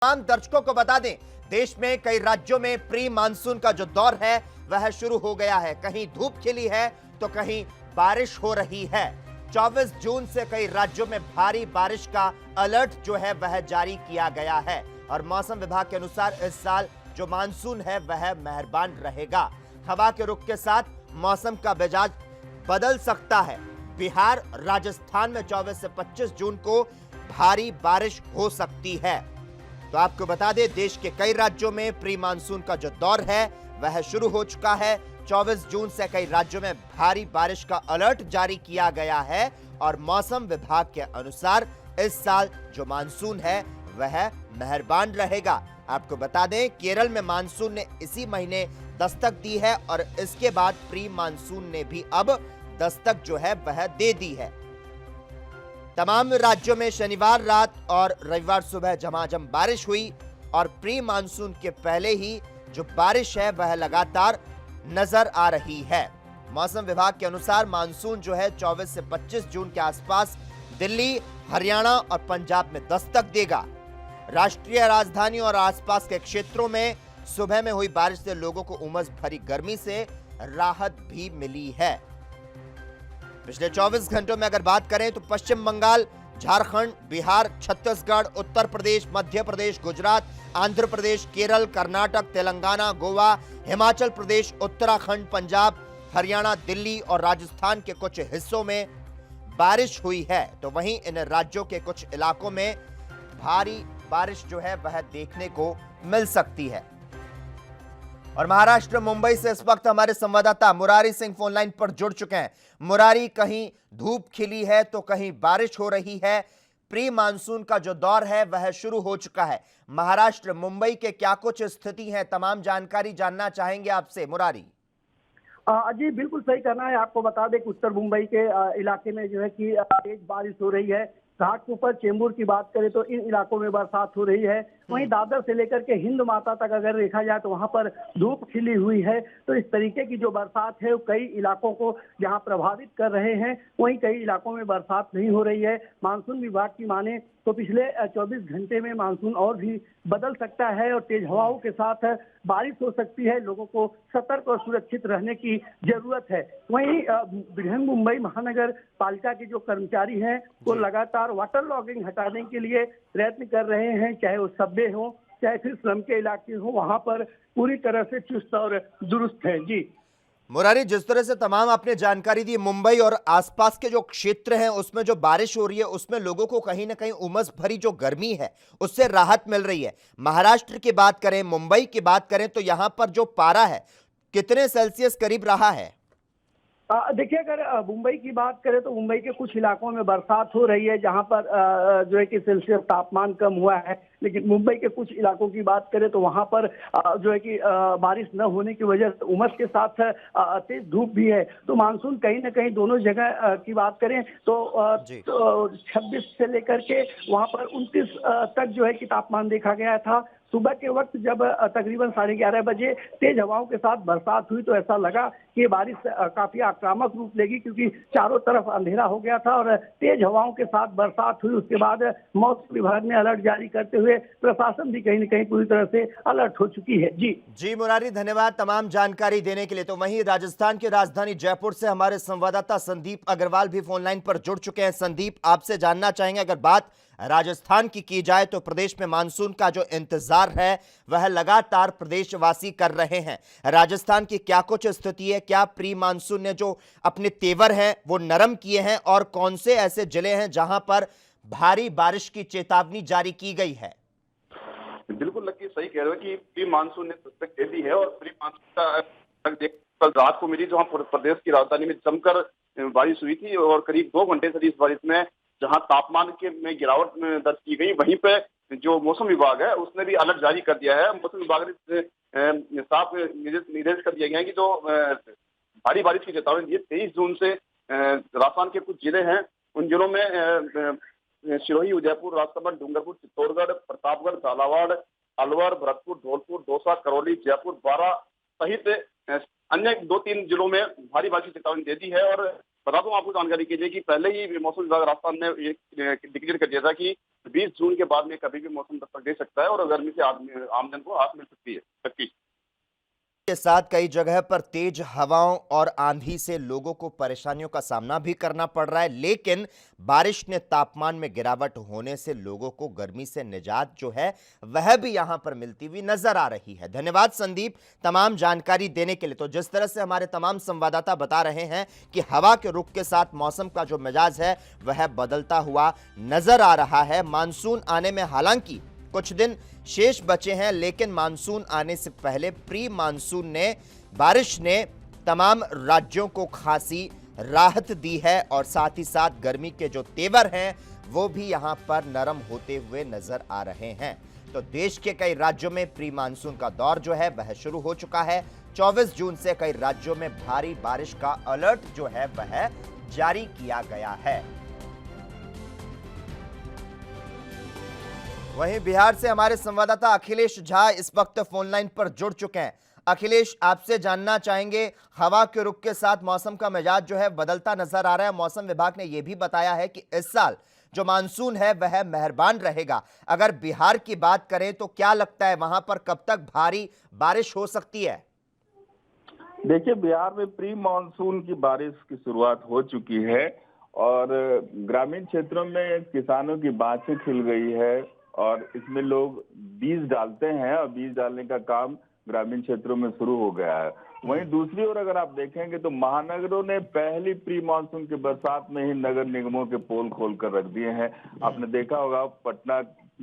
तमाम दर्शकों को बता दें, देश में कई राज्यों में प्री मानसून का जो दौर है वह शुरू हो गया है। कहीं धूप खिली है तो कहीं बारिश हो रही है। 24 जून से कई राज्यों में भारी बारिश का अलर्ट जो है वह जारी किया गया है और मौसम विभाग के अनुसार इस साल जो मानसून है वह मेहरबान रहेगा। हवा के रुख के साथ मौसम का मिजाज बदल सकता है। बिहार, राजस्थान में 24 से 25 जून को भारी बारिश हो सकती है। तो आपको बता दें, देश के कई राज्यों में प्री मानसून का जो दौर है वह शुरू हो चुका है। 24 जून से कई राज्यों में भारी बारिश का अलर्ट जारी किया गया है और मौसम विभाग के अनुसार इस साल जो मानसून है वह मेहरबान रहेगा। आपको बता दें, केरल में मानसून ने इसी महीने दस्तक दी है और इसके बाद प्री मानसून ने भी अब दस्तक जो है वह दे दी है। तमाम राज्यों में शनिवार रात और रविवार सुबह झमाझम बारिश हुई और प्री मानसून के पहले ही जो बारिश है वह लगातार नजर आ रही है। मौसम विभाग के अनुसार मानसून जो है 24 से 25 जून के आसपास दिल्ली, हरियाणा और पंजाब में दस्तक देगा। राष्ट्रीय राजधानी और आसपास के क्षेत्रों में सुबह में हुई बारिश से लोगों को उमस भरी गर्मी से राहत भी मिली है। पिछले 24 घंटों में अगर बात करें तो पश्चिम बंगाल, झारखंड, बिहार, छत्तीसगढ़, उत्तर प्रदेश, मध्य प्रदेश, गुजरात, आंध्र प्रदेश, केरल, कर्नाटक, तेलंगाना, गोवा, हिमाचल प्रदेश, उत्तराखंड, पंजाब, हरियाणा, दिल्ली और राजस्थान के कुछ हिस्सों में बारिश हुई है। तो वहीं इन राज्यों के कुछ इलाकों में भारी बारिश जो है वह देखने को मिल सकती है। और महाराष्ट्र मुंबई से इस वक्त हमारे संवाददाता मुरारी सिंह फोन लाइन पर जुड़ चुके हैं। मुरारी, कहीं धूप खिली है तो कहीं बारिश हो रही है। प्री मानसून का जो दौर है वह शुरू हो चुका है। महाराष्ट्र मुंबई के क्या कुछ स्थिति है, तमाम जानकारी जानना चाहेंगे आपसे मुरारी। जी बिल्कुल सही करना है। आपको बता दें कि उत्तर मुंबई के इलाके में जो है कि तेज बारिश हो रही है। घाटकोपर, चेंबूर की बात करें तो इन इलाकों में बरसात हो रही है। वहीं दादर से लेकर के हिंद माता तक अगर देखा जाए तो वहां पर धूप खिली हुई है। तो इस तरीके की जो बरसात है वो कई इलाकों को जहां प्रभावित कर रहे हैं, वहीं कई इलाकों में बरसात नहीं हो रही है। मानसून विभाग की माने तो पिछले 24 घंटे में मानसून और भी बदल सकता है और तेज हवाओं के साथ बारिश हो सकती है। लोगों को सतर्क और सुरक्षित रहने की जरूरत है। वहीं बृहन मुंबई महानगर पालिका के जो कर्मचारी हैं वो लगातार वाटर लॉगिंग हटाने के लिए प्रयत्न कर रहे हैं, चाहे वो सब्बे हो चाहे फिर श्रम के इलाके हो, वहां पर पूरी तरह से चुस्त और दुरुस्त है। जी मुरारी, जिस तरह से तमाम आपने जानकारी दी, मुंबई और आसपास के जो क्षेत्र हैं उसमें जो बारिश हो रही है उसमें लोगों को कहीं ना कहीं उमस भरी जो गर्मी है उससे राहत मिल रही है। महाराष्ट्र की बात करें, मुंबई की बात करें तो यहां पर जो पारा है कितने सेल्सियस करीब रहा है? देखिए, अगर मुंबई की बात करें तो मुंबई के कुछ इलाकों में बरसात हो रही है जहां पर जो है कि सेल्सियस तापमान कम हुआ है। लेकिन मुंबई के कुछ इलाकों की बात करें तो वहां पर जो है कि बारिश न होने की वजह से उमस के साथ तेज धूप भी है। तो मानसून कहीं ना कहीं दोनों जगह की बात करें तो 26 से लेकर के वहां पर 29 तक जो है कि तापमान देखा गया था। सुबह के वक्त जब तकरीबन 11:30 बजे तेज हवाओं के साथ बरसात हुई तो ऐसा लगा कि बारिश काफी आक्रामक रूप लेगी, क्योंकि चारों तरफ अंधेरा हो गया था और तेज हवाओं के साथ बरसात हुई। उसके बाद मौसम विभाग ने अलर्ट जारी करते हुए प्रशासन भी कहीं न कहीं पूरी तरह से अलर्ट हो चुकी है। जी मुरारी, धन्यवाद तमाम जानकारी देने के लिए। तो वहीं राजस्थान की राजधानी जयपुर से हमारे संवाददाता संदीप अग्रवाल भी फोन लाइन पर जुड़ चुके हैं। संदीप, आपसे जानना चाहेंगे, अगर बात राजस्थान की जाए तो प्रदेश में मानसून का जो इंतजार है वह लगातार प्रदेशवासी कर रहे हैं। राजस्थान की क्या कुछ स्थिति है? क्या प्री मानसून ने जो अपने तेवर हैं वो नरम किए हैं और कौन से ऐसे जिले हैं जहां पर भारी बारिश की चेतावनी जारी की गई है? बिल्कुल लकी, सही कह रहे हो कि प्री मानसून ने दस्तक दे दी है और प्री मानसून का कल रात को मिली जहां प्रदेश की राजधानी में जमकर बारिश हुई थी और करीब 2 घंटे से इस बारिश में जहां तापमान के में गिरावट दर्ज की गई, वहीं पे जो मौसम विभाग है उसने भी अलर्ट जारी कर दिया है। मौसम विभाग ने साफ निर्देश कर दिया गया है कि जो भारी बारिश की चेतावनी दी है 23 जून से राजस्थान के कुछ जिले हैं, उन जिलों में सिरोही, उदयपुर, राजसमंद, डूंगरपुर, चित्तौड़गढ़, प्रतापगढ़, झालावाड़, अलवर, भरतपुर, धौलपुर, दौसा, करौली, जयपुर, बारां सहित अन्य 2-3 जिलों में भारी बारिश की चेतावनी दे दी है। और बता दूं आपको जानकारी के लिए कि पहले ही मौसम विभाग राजस्थान ने ये डिक्लेयर कर दिया था कि 20 जून के बाद में कभी भी मौसम दस्तक दे सकता है और गर्मी से आमजन को राहत मिल सकती है। लक्की। के साथ कई जगह पर तेज हवाओं और आंधी से लोगों को परेशानियों का सामना भी करना पड़ रहा है, लेकिन बारिश ने तापमान में गिरावट होने से लोगों को गर्मी से निजात जो है वह भी यहां पर मिलती हुई नजर आ रही है। धन्यवाद संदीप तमाम जानकारी देने के लिए। तो जिस तरह से हमारे तमाम संवाददाता बता रहे हैं कि हवा के रुख के साथ मौसम का जो मिजाज है वह बदलता हुआ नजर आ रहा है। मानसून आने में हालांकि कुछ दिन शेष बचे हैं, लेकिन मानसून आने से पहले प्री मानसून बारिश ने तमाम राज्यों को खासी राहत दी है और साथ ही साथ गर्मी के जो तेवर हैं वो भी यहां पर नरम होते हुए नजर आ रहे हैं। तो देश के कई राज्यों में प्री मानसून का दौर जो है वह शुरू हो चुका है। 24 जून से कई राज्यों में भारी बारिश का अलर्ट जो है वह जारी किया गया है। वहीं बिहार से हमारे संवाददाता अखिलेश झा इस वक्त फोन लाइन पर जुड़ चुके हैं। अखिलेश, आपसे जानना चाहेंगे, हवा के रुख के साथ मौसम का मिजाज जो है बदलता नजर आ रहा है। मौसम विभाग ने यह भी बताया है कि इस साल जो मानसून है वह मेहरबान रहेगा। अगर बिहार की बात करें तो क्या लगता है वहां पर कब तक भारी बारिश हो सकती है? देखिए, बिहार में प्री मानसून की बारिश की शुरुआत हो चुकी है और ग्रामीण क्षेत्रों में किसानों की बाँछें खिल गई है और इसमें लोग बीज डालते हैं और बीज डालने का काम ग्रामीण क्षेत्रों में शुरू हो गया है। वहीं दूसरी ओर अगर आप देखेंगे तो महानगरों ने पहली प्री मानसून की बरसात में ही नगर निगमों के पोल खोल कर रख दिए हैं। आपने देखा होगा पटना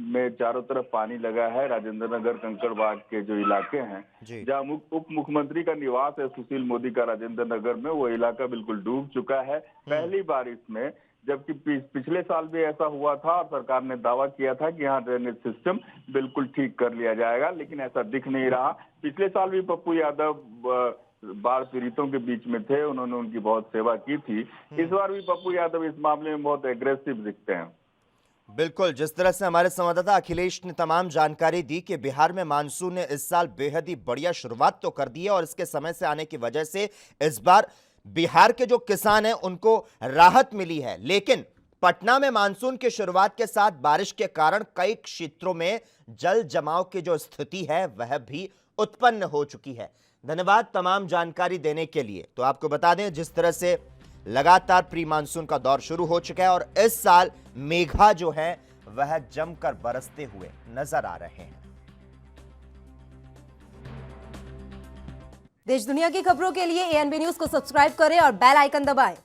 में चारों तरफ पानी लगा है। राजेंद्र नगर, कंकड़बाग के जो इलाके हैं जहाँ उप मुख्यमंत्री का निवास है सुशील मोदी का राजेंद्र नगर में, वो इलाका बिल्कुल डूब चुका है पहली बारिश में। जबकि पिछले साल भी ऐसा हुआ था और सरकार ने दावा किया था कि यहाँ ड्रेनेज सिस्टम बिल्कुल ठीक कर लिया जाएगा, लेकिन ऐसा दिख नहीं रहा। पिछले साल भी पप्पू यादव बाढ़ पीड़ितों के बीच में थे, उन्होंने उनकी बहुत सेवा की थी। इस बार भी पप्पू यादव इस मामले में बहुत एग्रेसिव दिखते हैं। बिल्कुल, जिस तरह से हमारे संवाददाता अखिलेश ने तमाम जानकारी दी कि बिहार में मानसून ने इस साल बेहद ही बढ़िया शुरुआत तो कर दी है और इसके समय से आने की वजह से इस बार बिहार के जो किसान हैं उनको राहत मिली है। लेकिन पटना में मानसून की शुरुआत के साथ बारिश के कारण कई क्षेत्रों में जल जमाव की जो स्थिति है वह भी उत्पन्न हो चुकी है। धन्यवाद तमाम जानकारी देने के लिए। तो आपको बता दें जिस तरह से लगातार प्री मानसून का दौर शुरू हो चुका है और इस साल मेघा जो है वह जमकर बरसते हुए नजर आ रहे हैं। देश दुनिया की खबरों के लिए ANB न्यूज को सब्सक्राइब करें और बेल आइकन दबाएं।